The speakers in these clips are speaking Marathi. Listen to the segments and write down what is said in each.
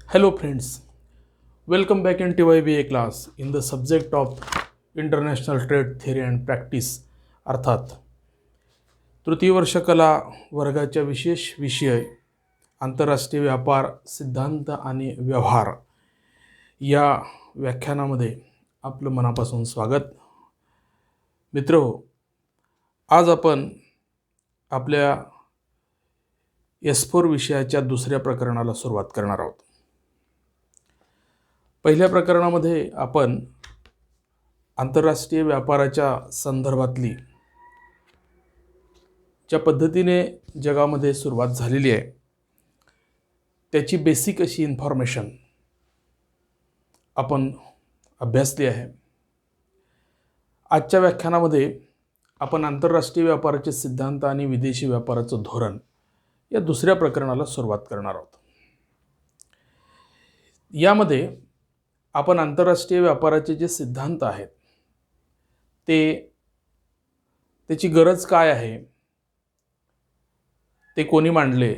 Hello friends, welcome back in TYBA class in the subject of International Trade Theory and Practice अर्थात तृतीय वर्ष कला वर्गाच्या विशेष विषय आंतरराष्ट्रीय व्यापार सिद्धांत आणि व्यवहार या व्याख्यानामध्ये आपलं मनापासून स्वागत. मित्रहो, आज आपण आपल्या S4 विषयाच्या दुसऱ्या प्रकरणाला सुरुवात करणार आहोत. पहिल्या प्रकरणामध्ये आपण आंतरराष्ट्रीय व्यापाराच्या संदर्भातली ज्या पद्धतीने जगामध्ये सुरुवात झालेली आहे त्याची बेसिक अशी इन्फॉर्मेशन आपण अभ्यासली आहे. आजच्या व्याख्यानामध्ये आपण आंतरराष्ट्रीय व्यापाराचे सिद्धांत आणि विदेशी व्यापाराचं धोरण या दुसऱ्या प्रकरणाला सुरुवात करणार आहोत. यामध्ये आपण आंतरराष्ट्रीय व्यापाराचे जे सिद्धांत आहेत त्याची गरज काय आहे, ते कोणी मांडले,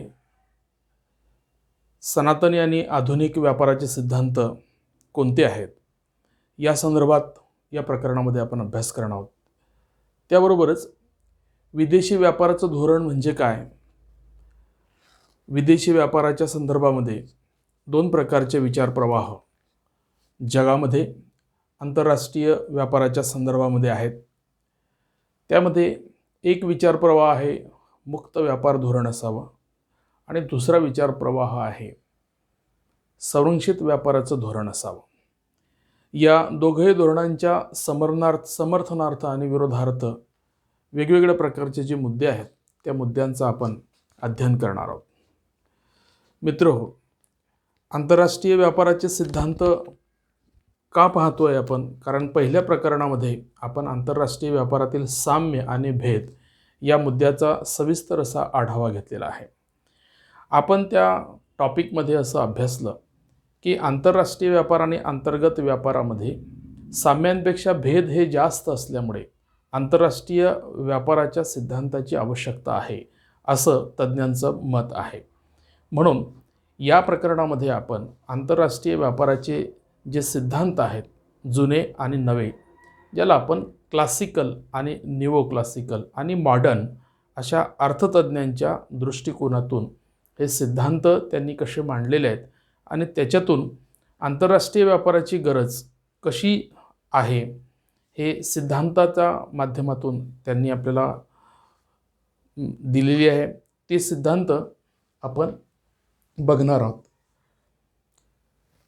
सनातनी आणि आधुनिक व्यापाराचे सिद्धांत कोणते आहेत या संदर्भात या प्रकरणामध्ये आपण अभ्यास करणार आहोत. त्याबरोबरच विदेशी व्यापाराचं धोरण म्हणजे काय, विदेशी व्यापाराच्या संदर्भामध्ये दोन प्रकारचे विचार प्रवाह जगामध्ये आंतरराष्ट्रीय व्यापाराच्या संदर्भामध्ये आहेत. त्यामध्ये एक विचार प्रवाह आहे मुक्त व्यापार धोरण असावं आणि दुसरा विचार प्रवाह आहे संरक्षित व्यापाराचं धोरण असावं. या दोघे धोरणांच्या समर्थनार्थ आणि विरोधार्थ वेगवेगळ्या प्रकारचे जे मुद्दे आहेत त्या मुद्द्यांचं आपण अध्ययन करणार आहोत. मित्रहो, आंतरराष्ट्रीय व्यापाराचे सिद्धांत का पाहतोय आपण, कारण पहिल्या प्रकरणामध्ये आपण आंतरराष्ट्रीय व्यापारातील साम्य आणि भेद या मुद्द्याचा सविस्तर असा आढावा घेतलेला आहे. आपण त्या टॉपिकमध्ये असं अभ्यासलं की आंतरराष्ट्रीय व्यापार आणि अंतर्गत व्यापारामध्ये साम्यांपेक्षा भेद हे जास्त असल्यामुळे आंतरराष्ट्रीय व्यापाराच्या सिद्धांताची आवश्यकता आहे असं तज्ज्ञांचं मत आहे. म्हणून या प्रकरणामध्ये आपण आंतरराष्ट्रीय व्यापाराचे जे सिद्धांत आहेत जुने आणि नवे, ज्याला आपण क्लासिकल आणि निओ क्लासिकल आणि मॉडर्न अशा अर्थतज्ञांच्या दृष्टिकोनातून हे सिद्धांत त्यांनी कसे मांडलेले आहेत आणि त्याच्यातून आंतरराष्ट्रीय व्यापाराची गरज कशी आहे हे सिद्धांताच्या माध्यमातून त्यांनी आपल्याला दिलेली आहे. ते सिद्धांत आपण बघणार आहोत.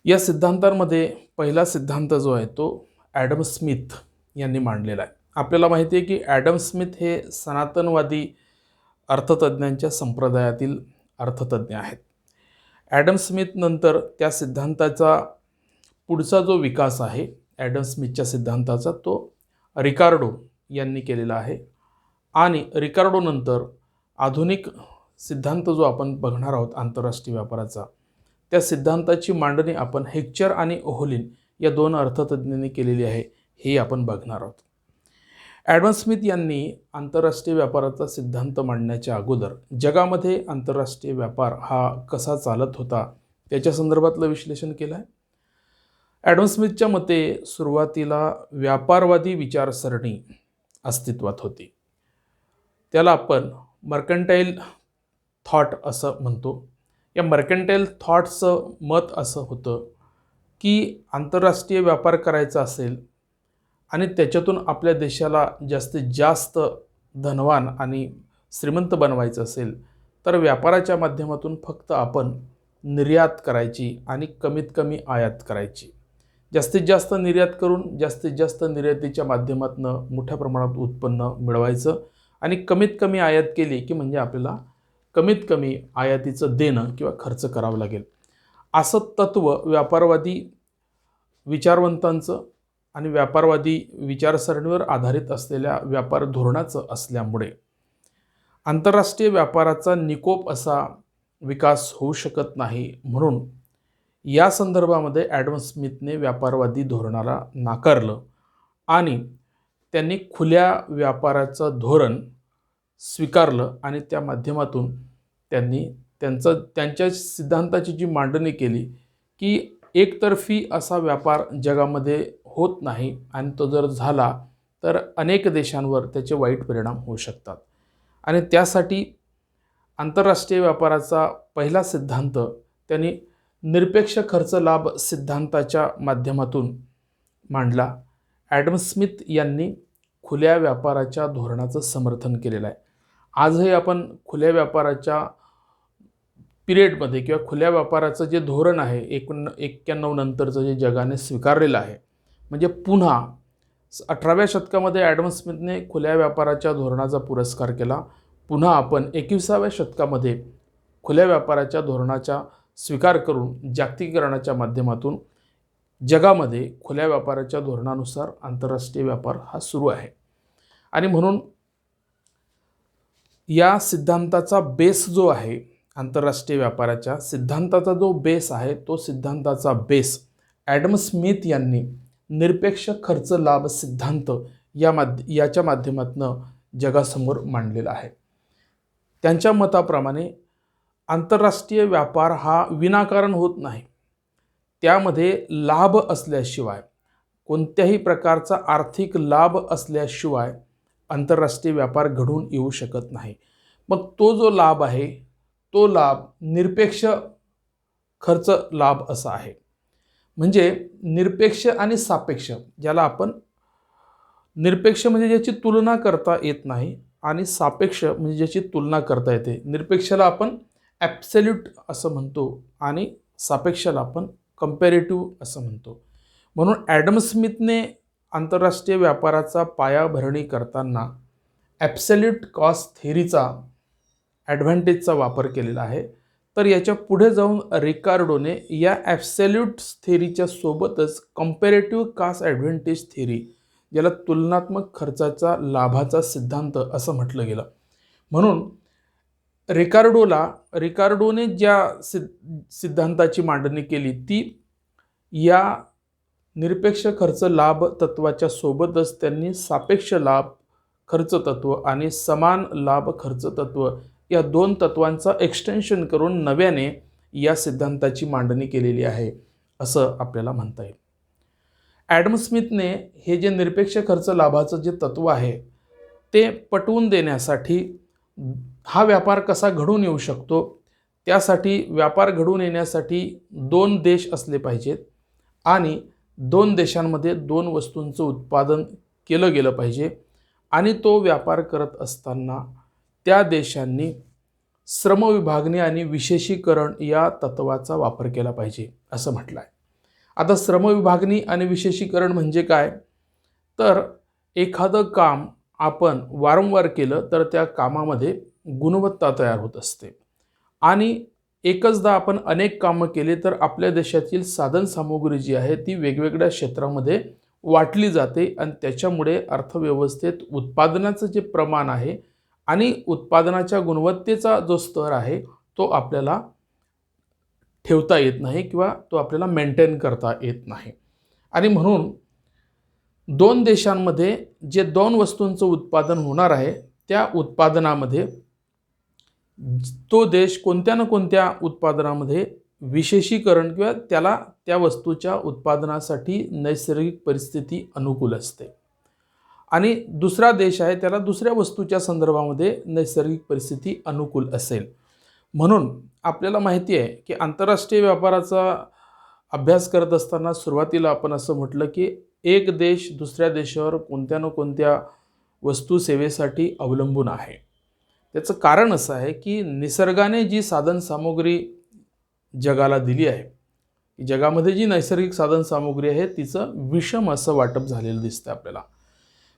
या सिद्धांतांमध्ये पहिला सिद्धांत जो आहे तो ॲडम स्मिथ यांनी मांडलेला आहे. आपल्याला माहिती आहे की ॲडम स्मिथ हे सनातनवादी अर्थतज्ञांच्या संप्रदायातील अर्थतज्ञ आहेत. ॲडम स्मिथ नंतर त्या सिद्धांताचा पुढचा जो विकास आहे ॲडम स्मिथच्या सिद्धांताचा तो रिकार्डो यांनी केलेला आहे. आणि रिकार्डो नंतर आधुनिक सिद्धांत जो आपण बघणार आहोत आंतरराष्ट्रीय व्यापाराचा, त्या सिद्धांताची मांडणी आपण हेक्चर आणि ओहोलिन या दोन अर्थतज्ञांनी केलेली आहे, हे आपण बघणार आहोत. ॲडम स्मिथ यांनी आंतरराष्ट्रीय व्यापाराचा सिद्धांत मांडण्याच्या अगोदर जगामध्ये आंतरराष्ट्रीय व्यापार हा कसा चालत होता त्याच्या संदर्भातलं विश्लेषण केलं आहे. ॲडम स्मिथच्या मते सुरुवातीला व्यापारवादी विचारसरणी अस्तित्वात होती. त्याला आपण मर्कंटाईल थॉट असं म्हणतो. या मर्कंटाईल थॉटचं मत असं होतं की आंतरराष्ट्रीय व्यापार करायचा असेल आणि त्याच्यातून आपल्या देशाला जास्तीत जास्त धनवान आणि श्रीमंत बनवायचं असेल तर व्यापाराच्या माध्यमातून फक्त आपण निर्यात करायची आणि कमीत कमी आयात करायची. जास्तीत जास्त निर्यात करून जास्तीत जास्त निर्यातीच्या माध्यमातून मोठ्या प्रमाणात उत्पन्न मिळवायचं आणि कमीत कमी आयात केली की म्हणजे आपल्याला कमीत कमी आयातीचं देणं किंवा खर्च करावं लागेल. असं तत्त्व व्यापारवादी विचारवंतांचं आणि व्यापारवादी विचारसरणीवर आधारित असलेल्या व्यापार धोरणाचं असल्यामुळे आंतरराष्ट्रीय व्यापाराचा निकोप असा विकास होऊ शकत नाही. म्हणून या संदर्भामध्ये ॲडम स्मिथने व्यापारवादी धोरणाला नाकारलं आणि त्यांनी खुल्या व्यापाराचं धोरण स्वीकारलं आणि त्या माध्यमातून त्यांनी त्यांच्या सिद्धांताची जी मांडणी केली की एकतर्फी असा व्यापार जगामध्ये होत नाही आणि तो जर झाला तर अनेक देशांवर त्याचे वाईट परिणाम होऊ शकतात. आणि त्यासाठी आंतरराष्ट्रीय व्यापाराचा पहिला सिद्धांत त्यांनी निरपेक्ष खर्च लाभ सिद्धांताच्या माध्यमातून मांडला. ॲडम स्मिथ यांनी खुल्या व्यापाराच्या धोरणाचं समर्थन केलेलं आहे. आजही आपण खुल्या व्यापाराच्या पिरियडमध्ये किंवा खुल्या व्यापाराचं जे धोरण आहे 1991 नंतरचं जे जगाने स्वीकारलेलं आहे, म्हणजे पुन्हा 18व्या शतकामध्ये ॲडम स्मिथने खुल्या व्यापाराच्या धोरणाचा पुरस्कार केला. पुन्हा आपण 21व्या शतकामध्ये खुल्या व्यापाराच्या धोरणाचा स्वीकार करून जागतिकीकरणाच्या माध्यमातून जगामध्ये खुल्या व्यापाराच्या धोरणानुसार आंतरराष्ट्रीय व्यापार हा सुरू आहे. आणि म्हणून या सिद्धांताचा बेस जो आहे, आंतरराष्ट्रीय व्यापाराच्या सिद्धांताचा जो बेस आहे, तो सिद्धांताचा बेस ॲडम स्मिथ यांनी निरपेक्ष खर्च लाभ सिद्धांत याच्या माध्यमातून जगासमोर मांडलेला आहे. त्यांच्या मताप्रमाणे आंतरराष्ट्रीय व्यापार हा विनाकारण होत नाही. त्यामध्ये लाभ असल्याशिवाय, कोणत्याही प्रकारचा आर्थिक लाभ असल्याशिवाय आंतरराष्ट्रीय व्यापार घडून येऊ शकत नाही. मग तो जो लाभ आहे तो लाभ निरपेक्ष खर्च लाभ असा आहे. म्हणजे निरपेक्ष आणि सापेक्ष, ज्याला आपण निरपेक्ष म्हणजे ज्याची तुलना करता येत नाही आणि सापेक्ष म्हणजे ज्याची तुलना करता येते. निरपेक्षला आपण ॲब्सोल्यूट असं म्हणतो आणि सापेक्षला आपण कंपॅरेटिव्ह असं म्हणतो. म्हणून ॲडम स्मिथने आंतरराष्ट्रीय व्यापाराचा पायाभरणी करताना ॲब्सोल्यूट कॉस्ट थेअरीचा ॲडव्हान्टेजचा वापर केलेला आहे. तर याच्या पुढे जाऊन रिकार्डोने या ॲब्सोल्यूट थेअरीच्या सोबतच कंपॅरेटिव्ह कॉस्ट ॲडव्हान्टेज थेअरी, ज्याला तुलनात्मक खर्चाचा लाभाचा सिद्धांत असं म्हटलं गेलं. म्हणून रिकार्डोने ज्या सिद्धांताची मांडणी केली ती या निरपेक्ष खर्च लाभ तत्वाच्या सोबतच त्यांनी सापेक्ष लाभ खर्च तत्व आणि समान लाभ खर्च तत्व या दोन तत्वांचा एक्सटेन्शन करून नव्याने या सिद्धांताची मांडणी केलेली आहे असं आपल्याला म्हणता येईल. ॲडम स्मिथने हे जे निरपेक्ष खर्च लाभाचं जे तत्व आहे ते पटवून देण्यासाठी हा व्यापार कसा घडून येऊ शकतो, त्यासाठी व्यापार घडून येण्यासाठी 2 देश असले पाहिजेत आणि 2 देशांमध्ये 2 वस्तूंचं उत्पादन केलं गेलं पाहिजे आणि तो व्यापार करत असताना त्या देशांनी श्रमविभागणी आणि विशेषीकरण या तत्वाचा वापर केला पाहिजे असं म्हटलं आहे. आता श्रमविभागणी आणि विशेषीकरण म्हणजे काय, तर एखादं काम आपण वारंवार केलं तर त्या कामामध्ये गुणवत्ता तयार होत असते आणि एकचदा आपण अनेक कामं केले तर आपल्या देशातील साधनसामुग्री जी आहे ती वेगवेगळ्या क्षेत्रामध्ये वाटली जाते आणि त्याच्यामुळे अर्थव्यवस्थेत उत्पादनाचं जे प्रमाण आहे आणि उत्पादनाच्या गुणवत्तेचा जो स्तर आहे तो आपल्याला ठेवता येत नाही किंवा तो आपल्याला मेंटेन करता येत नाही. आणि म्हणून 2 देशांमध्ये जे 2 वस्तूंचं उत्पादन होणार आहे त्या उत्पादनामध्ये तो देश कोणत्या ना कोणत्या उत्पादनामध्ये विशेषीकरण किंवा त्याला त्या वस्तूच्या उत्पादनासाठी नैसर्गिक परिस्थिती अनुकूल असते आणि दुसरा देश आहे त्याला दुसऱ्या वस्तूच्या संदर्भामध्ये नैसर्गिक परिस्थिती अनुकूल असेल. म्हणून आपल्याला माहिती आहे की आंतरराष्ट्रीय व्यापाराचा अभ्यास करत असताना सुरुवातीला आपण असं म्हटलं की एक देश दुसऱ्या देशावर कोणत्या ना कोणत्या वस्तू सेवेसाठी अवलंबून आहे. त्याचं कारण असं आहे की निसर्गाने जी साधनसामुग्री जगाला दिली आहे, जगामध्ये जी नैसर्गिक साधनसामुग्री आहे तिचं विषम असं वाटप झालेलं दिसतं आपल्याला.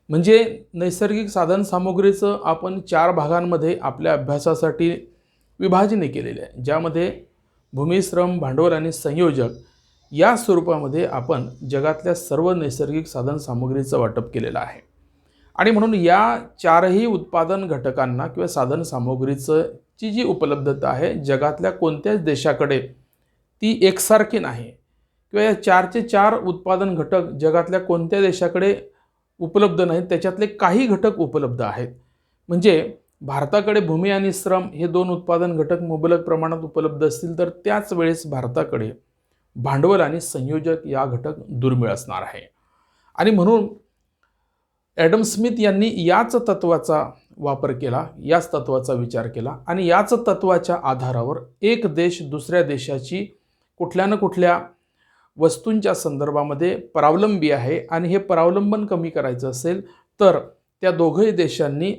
म्हणजे नैसर्गिक साधनसामुग्रीचं आपण 4 भागांमध्ये आपल्या अभ्यासासाठी विभाजने केलेले आहे, ज्यामध्ये भूमी, श्रम, भांडवल आणि संयोजक या स्वरूपामध्ये आपण जगातल्या सर्व नैसर्गिक साधनसामुग्रीचं वाटप केलेलं आहे. आणि म्हणून या 4ही उत्पादन घटकांना किंवा साधनसामुग्रीचं ची जी उपलब्धता आहे जगातल्या कोणत्याच देशाकडे ती एकसारखी नाही किंवा या 4चे 4 उत्पादन घटक जगातल्या कोणत्या देशाकडे उपलब्ध नाहीत, त्याच्यातले काही घटक उपलब्ध आहेत. म्हणजे भारताकडे भूमी आणि श्रम हे 2 उत्पादन घटक मुबलक प्रमाणात उपलब्ध असतील तर त्याच वेळेस भारताकडे भांडवल आणि संयोजक या घटक दुर्मिळ असणार आहे. आणि म्हणून ॲडम स्मिथ यांनी याच तत्वाचा वापर केला, याच तत्वाचा विचार केला आणि याच तत्वाच्या आधारावर एक देश दुसऱ्या देशाची कुठल्या ना कुठल्या वस्तूंच्या संदर्भामध्ये परावलंबी आहे आणि हे परावलंबन कमी करायचं असेल तर त्या दोघंही देशांनी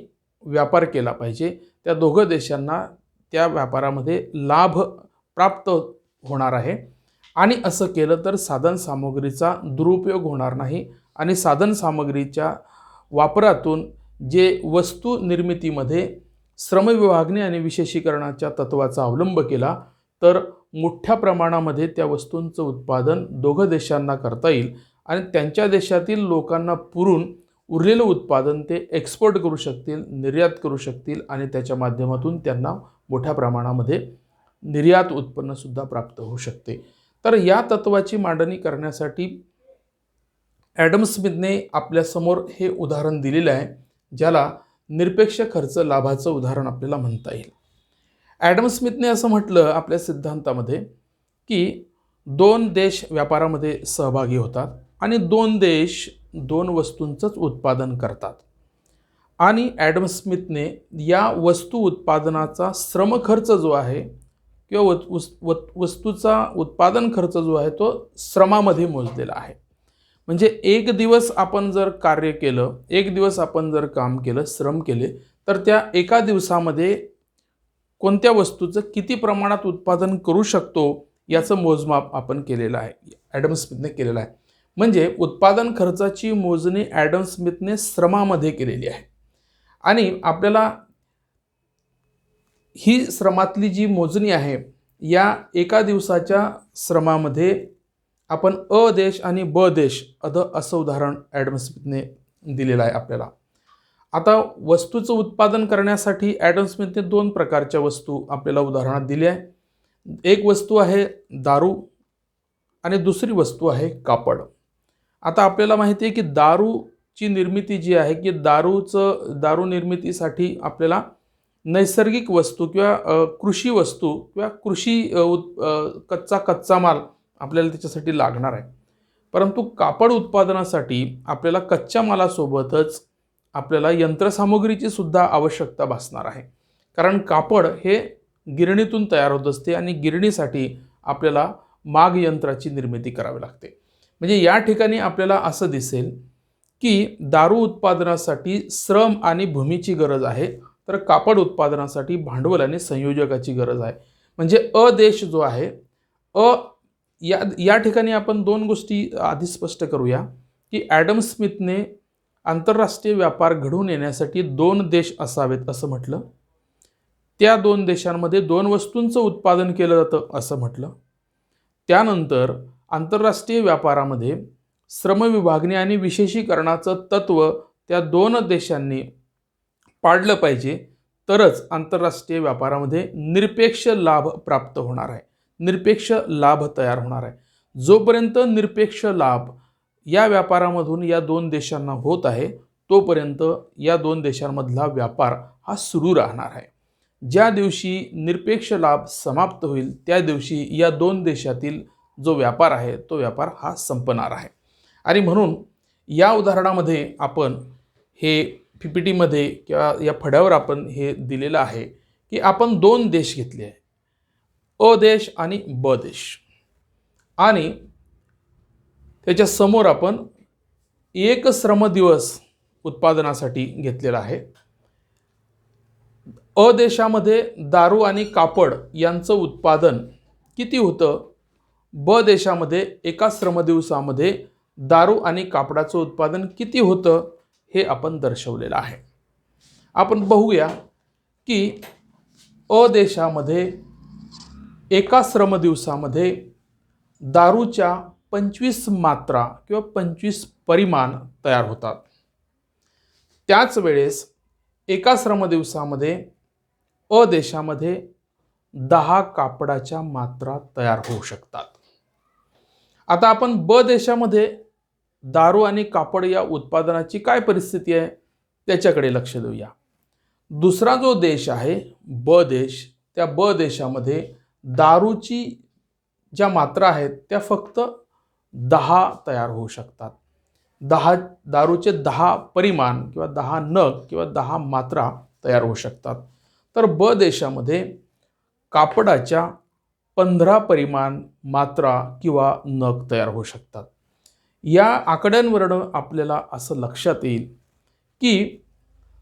व्यापार केला पाहिजे. त्या दोघं देशांना त्या व्यापारामध्ये लाभ प्राप्त होणार आहे आणि असं केलं तर साधनसामुग्रीचा दुरुपयोग होणार नाही आणि साधनसामुग्रीच्या वापरातून जे वस्तू निर्मितीमध्ये श्रमविभागणी आणि विशेषीकरणाच्या तत्वाचा अवलंब केला तर मोठ्या प्रमाणामध्ये त्या वस्तूंचं उत्पादन दोघं देशांना करता येईल आणि त्यांच्या देशातील लोकांना पुरून उरलेलं उत्पादन ते एक्सपोर्ट करू शकतील, निर्यात करू शकतील आणि त्याच्या माध्यमातून त्यांना मोठ्या प्रमाणामध्ये निर्यात उत्पन्नसुद्धा प्राप्त होऊ शकते. तर या तत्वाची मांडणी करण्यासाठी ॲडम स्मिथने आपल्यासमोर हे उदाहरण दिलेलं आहे, ज्याला निरपेक्ष खर्च लाभाचं उदाहरण आपल्याला म्हणता येईल. ॲडम स्मिथने असं म्हटलं आपल्या सिद्धांतामध्ये की दोन देश व्यापारामध्ये सहभागी होतात आणि दोन देश दोन वस्तूंचंच उत्पादन करतात आणि ॲडम स्मिथने या वस्तू उत्पादनाचा श्रम खर्च जो आहे किंवा वस्तूचा उत्पादन खर्च जो आहे तो श्रमामध्ये मोजलेला आहे. म्हणजे एक दिवस आपण जर कार्य केलं, एक दिवस आपण जर काम केलं, श्रम केले, तर त्या एका दिवसामध्ये कोणत्या वस्तूचं किती प्रमाणात उत्पादन करू शकतो याचं मोजमाप आपण केलेलं आहे, ॲडम स्मिथने केलेलं आहे. म्हणजे उत्पादन खर्चाची मोजणी ॲडम स्मिथने श्रमामध्ये केलेली आहे आणि आपल्याला ही श्रमातली जी मोजणी आहे या एका दिवसाच्या श्रमामध्ये आपण अ देश आणि ब देश असं उदाहरण ॲडम स्मिथने दिलेलं आहे आपल्याला. आता वस्तूचं उत्पादन करण्यासाठी ॲडम स्मिथने दोन प्रकारच्या वस्तू आपल्याला उदाहरणात दिल्या आहे. एक वस्तू आहे दारू आणि दुसरी वस्तू आहे कापड. आता आपल्याला माहिती आहे की दारूची निर्मिती जी आहे की दारू निर्मितीसाठी आपल्याला नैसर्गिक वस्तू किंवा कृषी वस्तू किंवा कच्चा माल आपल्याला त्याच्यासाठी लागणार आहे. परंतु कापड उत्पादनासाठी आपल्याला कच्च्या मालासोबतच आपल्याला यंत्रसामुग्रीची सुद्धा आवश्यकता भासणार आहे. कारण कापड हे गिरणीतून तयार होत असते आणि गिरणीसाठी आपल्याला माग यंत्राची निर्मिती करावी लागते. म्हणजे या ठिकाणी आपल्याला असं दिसेल की दारू उत्पादनासाठी श्रम आणि भूमीची गरज आहे, तर कापड उत्पादनासाठी भांडवल आणि संयोजकाची गरज आहे. म्हणजे अ देश जो आहे या ठिकाणी आपण दोन गोष्टी आधी स्पष्ट करूया की ॲडम स्मिथने आंतरराष्ट्रीय व्यापार घडवून येण्यासाठी दोन देश असावेत असं म्हटलं. त्या दोन देशांमध्ये दोन वस्तूंचं उत्पादन केलं जातं असं म्हटलं. त्यानंतर आंतरराष्ट्रीय व्यापारामध्ये श्रमविभागणी आणि विशेषीकरणाचं तत्व त्या दोन देशांनी पाळलं पाहिजे, तरच आंतरराष्ट्रीय व्यापारामध्ये निरपेक्ष लाभ प्राप्त होणार आहे, निरपेक्ष लाभ तयार होणार आहे. जोपर्यंत निरपेक्ष लाभ या व्यापारामधून या दोन देशांना होत आहे तोपर्यंत या दोन देशांमधला व्यापार हा सुरू राहणार आहे. ज्या दिवशी निरपेक्ष लाभ समाप्त होईल त्या दिवशी या दोन देशातील जो व्यापार आहे तो व्यापार हा संपणार आहे. आणि म्हणून या उदाहरणामध्ये आपण हे PPTमध्ये किंवा या फळ्यावर आपण हे दिलेलं आहे की आपण दोन देश घेतले आहे, अ देश आणि ब देश, आणि त्याच्या समोर आपण एक श्रमदिवस उत्पादनासाठी घेतलेला आहे. अ देशामध्ये दारू आणि कापड यांचं उत्पादन किती होतं, ब देशामध्ये एका श्रमदिवसामध्ये दारू आणि कापडाचं उत्पादन किती होतं हे आपण दर्शवलेलं आहे. आपण बघूया की अ देशामध्ये एका श्रमदिवसामध्ये दारूच्या 25 मात्रा किंवा 25 परिमाण तयार होतात. त्याच वेळेस एका श्रमदिवसामध्ये अ देशामध्ये 10 कापडाच्या मात्रा तयार होऊ शकतात. आता आपण ब देशामध्ये दारू आणि कापड या उत्पादनाची काय परिस्थिती आहे त्याच्याकडे लक्ष देऊया. दुसरा जो देश आहे ब देश, त्या ब देशामध्ये दारूची ज्या मात्रा आहेत त्या फक्त 10 तयार होऊ शकतात. 10 दारूचे 10 परिमाण किंवा 10 नग किंवा 10 मात्रा तयार होऊ शकतात. तर ब देशामध्ये कापडाच्या 15 परिमाण मात्रा किंवा नग तयार होऊ शकतात. या आकड्यांवरून आपल्याला असं लक्षात येईल की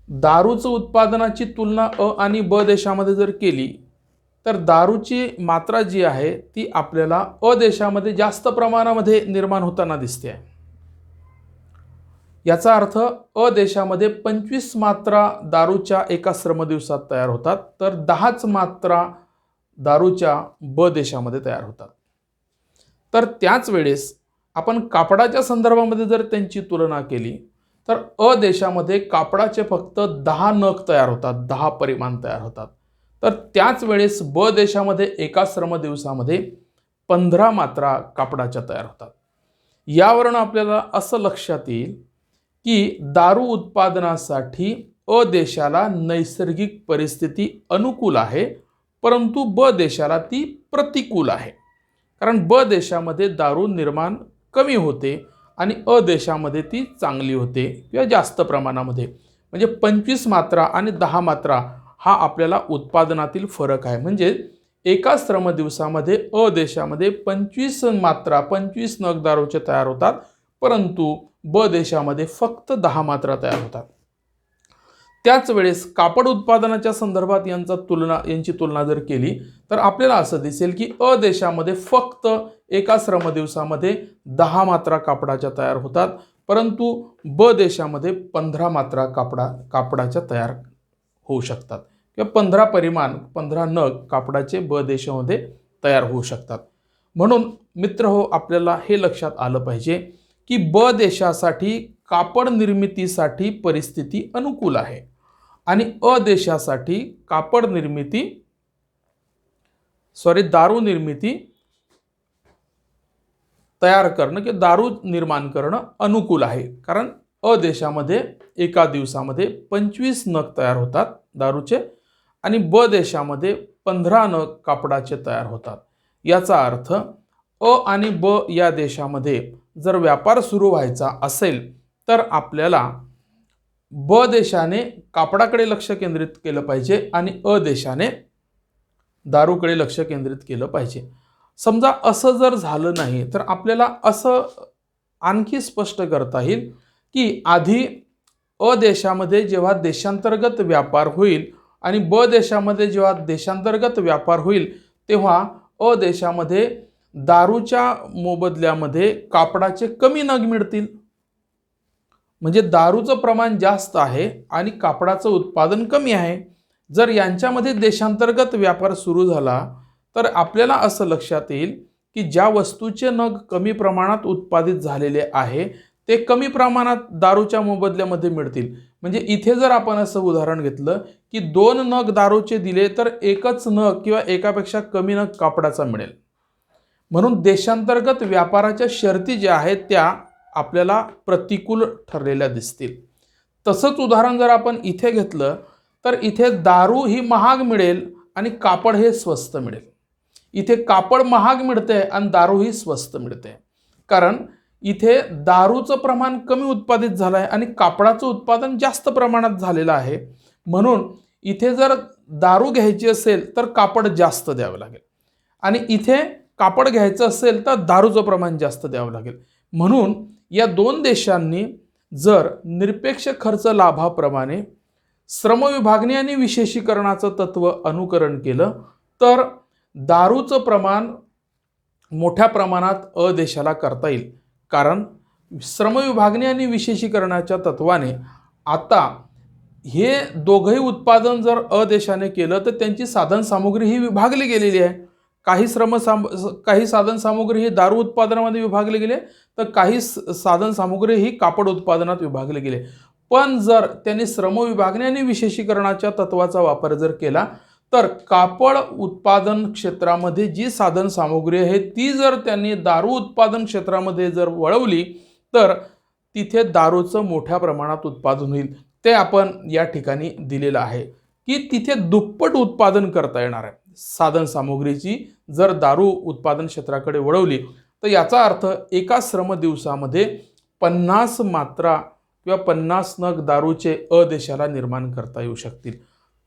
दारूचं उत्पादनाची तुलना अ आणि ब देशामध्ये जर केली तर दारूची मात्रा जी आहे ती आपल्याला अ देशामध्ये जास्त प्रमाणामध्ये निर्माण होताना दिसते आहे. याचा अर्थ अ देशामध्ये 25 मात्रा दारूच्या एका श्रमदिवसात तयार होतात, तर 10च मात्रा दारूच्या ब देशामध्ये तयार होतात. तर त्याच वेळेस आपण कापडाच्या संदर्भामध्ये जर त्यांची तुलना केली तर अ देशामध्ये कापडाचे फक्त 10 नग तयार होतात, 10 परिमाण तयार होतात. तर त्याच वेळेस ब देशामध्ये एका श्रमदिवसामध्ये 15 मात्रा कापडाच्या तयार होतात. यावरून आपल्याला असं लक्षात येईल की दारू उत्पादनासाठी अ देशाला नैसर्गिक परिस्थिती अनुकूल आहे, परंतु ब देशाला ती प्रतिकूल आहे. कारण ब देशामध्ये दारू निर्माण कमी होते आणि अ देशामध्ये ती चांगली होते किंवा जास्त प्रमाणामध्ये. म्हणजे 25 मात्रा आणि 10 मात्रा हा आपल्याला उत्पादनातील फरक आहे. म्हणजे एका श्रमदिवसामध्ये अ देशामध्ये 25 मात्रा 25 नग दारूचे तयार होतात, परंतु ब देशामध्ये फक्त 10 मात्रा तयार होतात. त्याच वेळेस कापड उत्पादनाच्या संदर्भात यांची तुलना जर केली तर आपल्याला असं दिसेल की अ देशामध्ये फक्त एका श्रमदिवसामध्ये 10 मात्रा कापडाच्या तयार होतात, परंतु ब देशामध्ये 15 मात्रा कापडाच्या तयार होऊ शकतात किंवा 15 परिमाण 15 नग कापडाचे ब देशामध्ये तयार होऊ शकतात. म्हणून मित्रहो, आपल्याला हे लक्षात आलं पाहिजे की ब देशासाठी कापड निर्मितीसाठी परिस्थिती अनुकूल आहे आणि अ देशासाठी दारू निर्मिती तयार करणं किंवा दारू निर्माण करणं अनुकूल आहे. कारण अ देशामध्ये एका दिवसामध्ये 25 नग तयार होतात दारूचे आणि ब देशामध्ये 15 नग कापडाचे तयार होतात. याचा अर्थ अ आणि ब या देशामध्ये जर व्यापार सुरू व्हायचा असेल तर आपल्याला ब देशाने कापडाकडे लक्ष केंद्रित केलं पाहिजे आणि अ देशाने दारूकडे लक्ष केंद्रित केलं पाहिजे. समजा असं जर झालं नाही तर आपल्याला असं आणखी स्पष्ट करता येईल की आधी अ देशामध्ये जेव्हा देशांतर्गत व्यापार होईल आणि ब देशामध्ये जेव्हा देशांतर्गत व्यापार होईल तेव्हा अ देशामध्ये दारूच्या मोबदल्यामध्ये कापडाचे कमी नग मिळतील. म्हणजे दारूचं प्रमाण जास्त आहे आणि कापडाचं उत्पादन कमी आहे. जर यांच्यामध्ये देशांतर्गत व्यापार सुरू झाला तर आपल्याला असं लक्षात येईल की ज्या वस्तूचे नग कमी प्रमाणात उत्पादित झालेले आहे ते कमी प्रमाणात दारूच्या मोबदल्यामध्ये मिळतील. म्हणजे इथे जर आपण असं उदाहरण घेतलं की 2 नग दारूचे दिले तर एकच नग किंवा एकापेक्षा कमी नग कापडाचा मिळेल. म्हणून देशांतर्गत व्यापाराच्या शर्ती ज्या आहेत त्या आपल्याला प्रतिकूल ठरलेल्या दिसतील. तसंच उदाहरण जर आपण इथे घेतलं तर इथे दारू ही महाग मिळेल आणि कापड हे स्वस्त मिळेल. इथे कापड महाग मिळते आणि दारू ही स्वस्त मिळते, कारण इथे दारूचं प्रमाण कमी उत्पादित झालं आहे आणि कापडाचं उत्पादन जास्त प्रमाणात झालेलं आहे. म्हणून इथे जर दारू घ्यायची असेल तर कापड जास्त द्यावं लागेल आणि इथे कापड घ्यायचं असेल तर दारूचं प्रमाण जास्त द्यावं लागेल. म्हणून या दोन देशांनी जर निरपेक्ष खर्च लाभाप्रमाणे श्रमविभागणी आणि विशेषीकरणाचं तत्व अनुकरण केलं तर दारूचं प्रमाण मोठ्या प्रमाणात अ देशाला करता येईल. कारण श्रमविभागणी आणि विशेषीकरणाच्या तत्वाने आता हे दोघंही उत्पादन जर अ देशाने केलं तर त्यांची साधन सामुग्री ही विभागली गेलेली आहे. काही साधन सामुग्री ही दारू उत्पादनामध्ये विभागली गेली तर काही साधन सामुग्री ही कापड उत्पादनात विभागली गेली. पण जर त्यांनी श्रमविभागणी आणि विशेषीकरणाच्या तत्वाचा वापर जर केला तर कापड उत्पादन क्षेत्रामध्ये जी साधन सामुग्री आहे ती जर त्यांनी दारू उत्पादन क्षेत्रामध्ये जर वळवली तर तिथे दारूचं मोठ्या प्रमाणात उत्पादन होईल. ते आपण या ठिकाणी दिलेलं आहे की तिथे दुप्पट उत्पादन करता येणार आहे साधन सामुग्रीची जर दारू उत्पादन क्षेत्राकडे वळवली तर याचा अर्थ एका श्रम दिवसामध्ये 50 मात्रा किंवा 50 नग दारूचे अ देशाला निर्माण करता येऊ शकतील.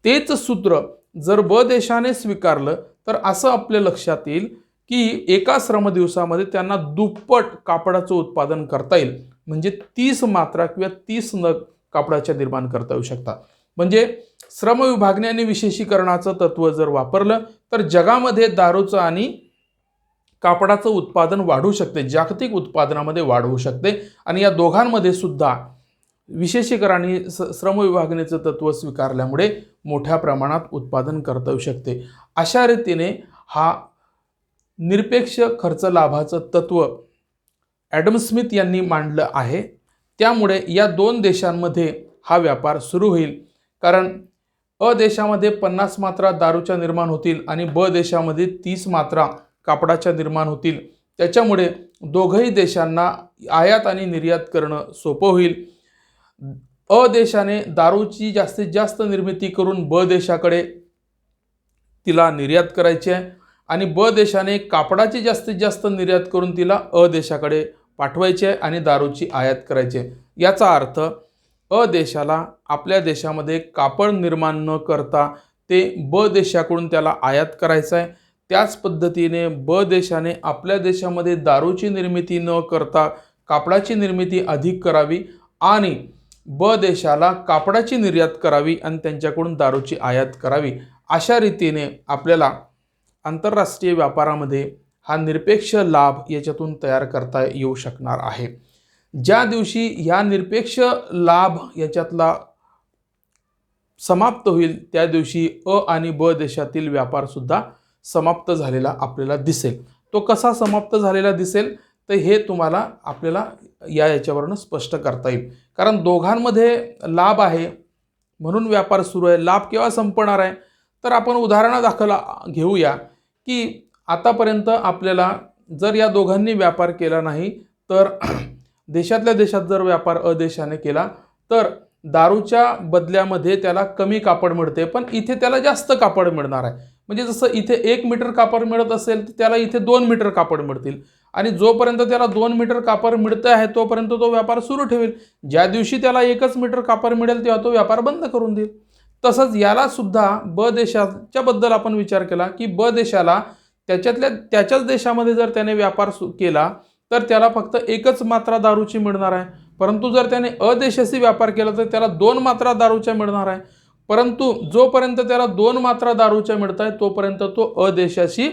तेच सूत्र जर ब देशाने स्वीकारलं तर असं आपल्या लक्षात येईल की एका श्रम दिवसामध्ये त्यांना दुप्पट कापडाचं उत्पादन करता येईल. म्हणजे 30 मात्रा किंवा 30 नग कापडाच्या निर्माण करता येऊ शकतात. म्हणजे श्रम विभागणी आणि विशेषीकरणाचं तत्व जर वापरलं तर जगामध्ये दारूचं आणि कापडाचं उत्पादन वाढू शकते, जागतिक उत्पादनामध्ये वाढ होऊ शकते. आणि या दोघांमध्ये सुद्धा विशेषीकरण आणि श्रम विभागणीचं तत्व स्वीकारल्यामुळे मोठ्या प्रमाणात उत्पादन करता येऊ शकते. अशा रीतीने हा निरपेक्ष खर्च लाभाचं तत्व ॲडम स्मिथ यांनी मांडलं आहे. त्यामुळे या दोन देशांमध्ये हा व्यापार सुरू होईल. कारण अ देशामध्ये 50 मात्रा दारूच्या निर्माण होतील आणि ब देशामध्ये 30 मात्रा कापडाच्या निर्माण होतील. त्याच्यामुळे दोघंही देशांना आयात आणि निर्यात करणं सोपं होईल. अ देशाने दारूची जास्तीत जास्त निर्मिती करून ब देशाकडे तिला निर्यात करायची आहे आणि ब देशाने कापडाची जास्तीत जास्त निर्यात करून तिला अ देशाकडे पाठवायची आहे आणि दारूची आयात करायची आहे. याचा अर्थ अ देशाला आपल्या देशामध्ये कापड निर्माण न करता ते ब देशाकडून त्याला आयात करायचं आहे. त्याच पद्धतीने ब देशाने आपल्या देशामध्ये दारूची निर्मिती न करता कापडाची निर्मिती अधिक करावी आणि ब देशाला कापडाची निर्यात करावी आणि त्यांच्याकडून दारूची आयात करावी. अशा रीतीने आपल्याला आंतरराष्ट्रीय व्यापारामध्ये हा निरपेक्ष लाभ याच्यातून तयार करता येऊ शकणार आहे. ज्या दिवशी ह्या निरपेक्ष लाभ याच्यातला समाप्त होईल त्या दिवशी अ आणि ब देशातील व्यापारसुद्धा समाप्त झालेला आपल्याला दिसेल. तो कसा समाप्त झालेला दिसेल तर हे तुम्हाला आपल्याला याच्यावरून स्पष्ट करता येईल. कारण दोघांमध्ये लाभ आहे म्हणून व्यापार सुरू आहे. लाभ केव्हा संपणार आहे तर आपण उदाहरणादाखल घेऊया की आतापर्यंत आपल्याला जर या दोघांनी व्यापार केला नाही तर देशातल्या देशात जर व्यापार अ देशाने केला तर दारूच्या बदल्यामध्ये त्याला कमी कापड मिळते पण इथे त्याला जास्त कापड मिळणार आहे. म्हणजे जसं इथे 1 मीटर कापड मिळत असेल तर त्याला इथे 2 मीटर कापड मिळतील आणि जोपर्यंत त्याला 2 मीटर कापड मिळतं आहे तोपर्यंत तो व्यापार सुरू ठेवेल. ज्या दिवशी त्याला 1च मीटर कापड मिळेल तेव्हा तो व्यापार बंद करून देईल. तसंच याला सुद्धा ब देशाच्या बद्दल आपण विचार केला की ब देशाला त्याच्याच देशामध्ये जर त्याने व्यापार केला तर त्याला फक्त 1च मात्रा दारूची मिळणार आहे. परंतु जर त्याने अ देशाशी व्यापार केला तर त्याला 2 मात्रा दारूच्या मिळणार आहे. परंतु जोपर्यंत त्याला 2 मात्रा दारूच्या मिळत आहे तोपर्यंत तो अ देशाशी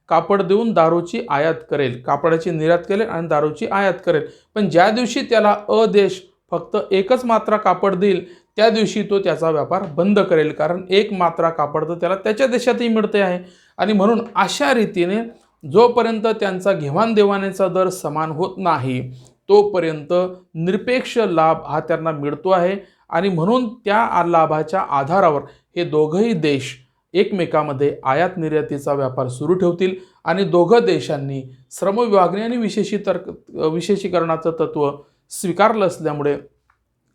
कापड देऊन दारूची आयात करेल, कापडाची निर्यात करेल आणि दारूची आयात करेल. पण ज्या दिवशी त्याला अ देश फक्त 1च मात्रा कापड देईल त्या दिवशी तो त्याचा व्यापार बंद करेल. कारण 1 मात्रा कापड तर त्याला त्याच्या देशातही मिळते आहे. आणि म्हणून अशा रीतीने जोपर्यंत त्यांचा घेवाणदेवाणीचा दर समान होत नाही तोपर्यंत निरपेक्ष लाभ हा त्यांना मिळतो आहे. आणि म्हणून त्या लाभाच्या आधारावर हे दोघंही देश एकमेकांमध्ये आयात निर्यातीचा व्यापार सुरू ठेवतील आणि दोघं देशांनी श्रम विभागणी आणि विशेषीकरणाचं तत्व स्वीकारलं असल्यामुळे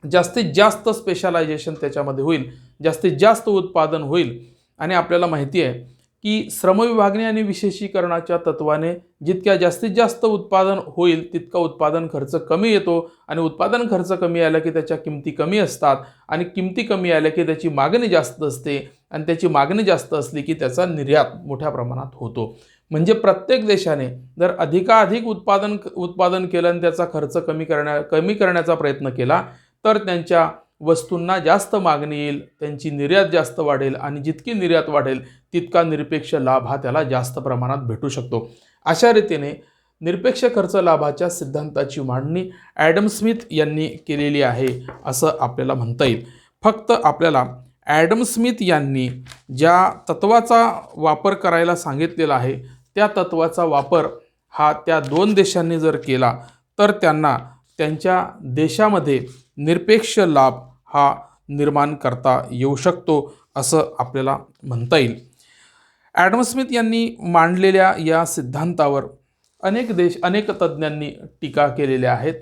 जास्तीत जास्त स्पेशलायझेशन त्याच्यामध्ये होईल, जास्तीत जास्त उत्पादन होईल. आणि आपल्याला माहिती आहे की श्रम विभागणी आणि विशेषीकरणाच्या तत्वाने जितक्या जास्तीत जास्त उत्पादन होईल तितका उत्पादन खर्च कमी येतो आणि उत्पादन खर्च कमी आला की त्याच्या किमती कमी असतात आणि किमती कमी आल्या की त्याची मागणी जास्त असते आणि त्याची मागणी जास्त असली की त्याचा निर्यात मोठ्या प्रमाणात होतो. म्हणजे प्रत्येक देशाने जर अधिकाधिक उत्पादन केलं आणि त्याचा खर्च कमी करण्याचा प्रयत्न केला तर त्यांच्या वस्तूंना जास्त मागणी येईल, त्यांची निर्यात जास्त वाढेल आणि जितकी निर्यात वाढेल तितका निरपेक्ष लाभ हा त्याला जास्त प्रमाणात भेटू शकतो. अशा रीतीने निरपेक्ष खर्च लाभाच्या सिद्धांताची मांडणी ॲडम स्मिथ यांनी केलेली आहे असं आपल्याला म्हणता येईल. फक्त आपल्याला ॲडम स्मिथ यांनी ज्या तत्वाचा वापर करायला सांगितलेला आहे त्या तत्वाचा वापर हा त्या दोन देशांनी जर केला तर त्यांना त्यांच्या देशामध्ये निरपेक्ष लाभ हा निर्माण करता येऊ शकतो असं आपल्याला म्हणता येईल. ॲडम स्मिथ यांनी मांडलेल्या या सिद्धांतावर अनेक तज्ज्ञांनी टीका केलेल्या आहेत.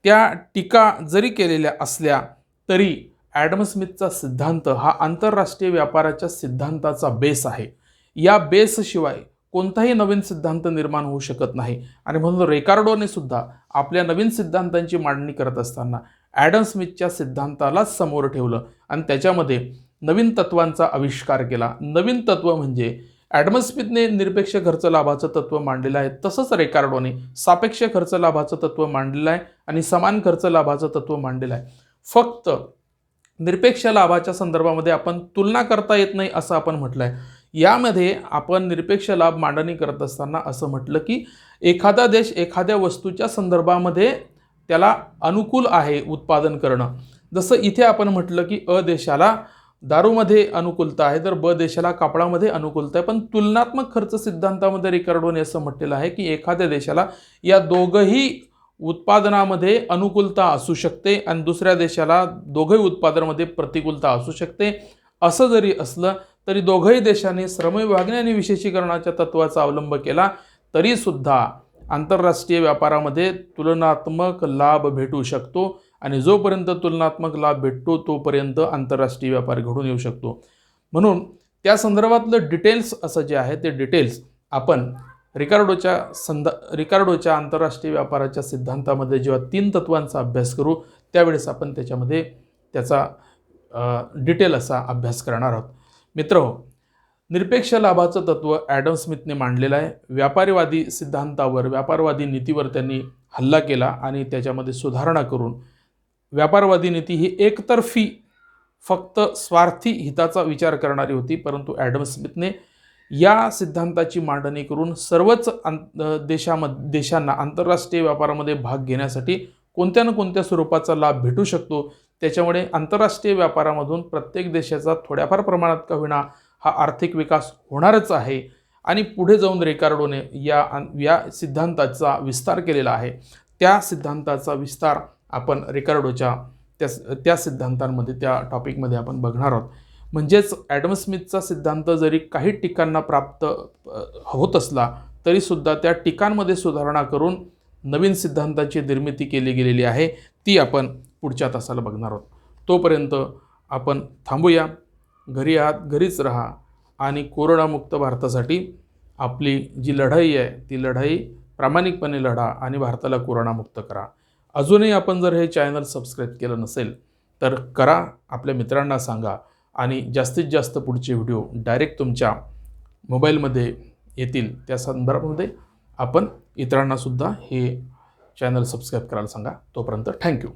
त्या टीका जरी केलेल्या असल्या तरी ॲडम स्मिथचा सिद्धांत हा आंतरराष्ट्रीय व्यापाराच्या सिद्धांताचा बेस आहे. या बेसशिवाय कोणताही नवीन सिद्धांत निर्माण होऊ शकत नाही आणि म्हणून रिकार्डोने सुद्धा आपल्या नवीन सिद्धांतांची मांडणी करत असताना ॲडम स्मिथच्या सिद्धांतालाच समोर ठेवलं आणि त्याच्यामध्ये नवीन तत्वांचा आविष्कार केला. नवीन तत्व म्हणजे ॲडम स्मिथने निरपेक्ष खर्च लाभाचं तत्व मांडलेलं आहे, तसंच रिकार्डोने सापेक्ष खर्च लाभाचं तत्व मांडलेलं आहे आणि समान खर्च लाभाचं तत्व मांडलेलं आहे. फक्त निरपेक्ष लाभाच्या संदर्भामध्ये आपण तुलना करता येत नाही असं आपण म्हटलं आहे. यामध्ये आपण निरपेक्ष लाभ मांडणी करत असताना असं म्हटलं की एखादा देश एखाद्या वस्तूच्या संदर्भामध्ये त्याला अनुकूल आहे उत्पादन करणं. जसं इथे आपण म्हटलं की अ देशाला दारूमध्ये अनुकूलता आहे तर ब देशाला कापडामध्ये अनुकूलता आहे. पण तुलनात्मक खर्च सिद्धांतामध्ये रिकार्डोने असं म्हटलेलं आहे की एखाद्या देशाला या दोघंही उत्पादनामध्ये अनुकूलता असू शकते आणि दुसऱ्या देशाला दोघंही उत्पादनामध्ये प्रतिकूलता असू शकते. असं जरी असलं तरी दोघंही देशांनी श्रमविभागणी आणि विशेषीकरणाच्या तत्वाचा अवलंब केला तरीसुद्धा आंतरराष्ट्रीय व्यापारामध्ये तुलनात्मक लाभ भेटू शकतो आणि जोपर्यंत तुलनात्मक लाभ भेटतो तोपर्यंत आंतरराष्ट्रीय व्यापार घडून येऊ शकतो. म्हणून त्या संदर्भातलं डिटेल्स असं जे आहे ते डिटेल्स आपण रिकार्डोच्या आंतरराष्ट्रीय व्यापाराच्या सिद्धांतामध्ये जेव्हा 3 तत्वांचा अभ्यास करू त्यावेळेस आपण त्याच्यामध्ये त्याचा डिटेल असा अभ्यास करणार आहोत. मित्रहो, निरपेक्ष लाभाचं तत्व ॲडम स्मिथने मांडलेलं आहे. व्यापारवादी सिद्धांतावर, व्यापारवादी नीतीवर त्यांनी हल्ला केला आणि त्याच्यामध्ये सुधारणा करून व्यापारवादी नीती ही एकतर्फी फक्त स्वार्थी हिताचा विचार करणारी होती. परंतु ॲडम स्मिथने या सिद्धांताची मांडणी करून सर्वच देशांना आंतरराष्ट्रीय व्यापारामध्ये भाग घेण्यासाठी कोणत्या ना कोणत्या स्वरूपाचा लाभ भेटू शकतो. त्याच्यामुळे आंतरराष्ट्रीय व्यापारामधून प्रत्येक देशाचा थोड्याफार प्रमाणात का होईना हा आर्थिक विकास होणारच आहे आणि पुढे जाऊन रिकार्डोने या सिद्धांताचा विस्तार केलेला आहे. त्या सिद्धांताचा विस्तार आपण रिकार्डोच्या त्या सिद्धांतांमध्ये त्या टॉपिकमध्ये आपण बघणार आहोत. म्हणजेच ॲडम स्मिथचा सिद्धांत जरी काही टीकांना प्राप्त होत असला तरीसुद्धा त्या टीकांमध्ये सुधारणा करून नवीन सिद्धांताची निर्मिती केली गेलेली आहे. ती आपण पुढच्या तासाला बघणार आहोत. तोपर्यंत आपण थांबूया. घरी आहात, घरीच राहा आणि कोरोनामुक्त भारतासाठी आपली जी लढाई आहे ती लढाई प्रामाणिकपणे लढा आणि भारताला कोरोनामुक्त करा. अजूनही आपण जर हे चॅनल सबस्क्राईब केलं नसेल तर करा, आपल्या मित्रांना सांगा आणि जास्तीत जास्त पुढचे व्हिडिओ डायरेक्ट तुमच्या मोबाईलमध्ये येतील. त्या संदर्भामध्ये आपण इतरांनासुद्धा हे चॅनल सबस्क्राईब करायला सांगा. तोपर्यंत थँक्यू.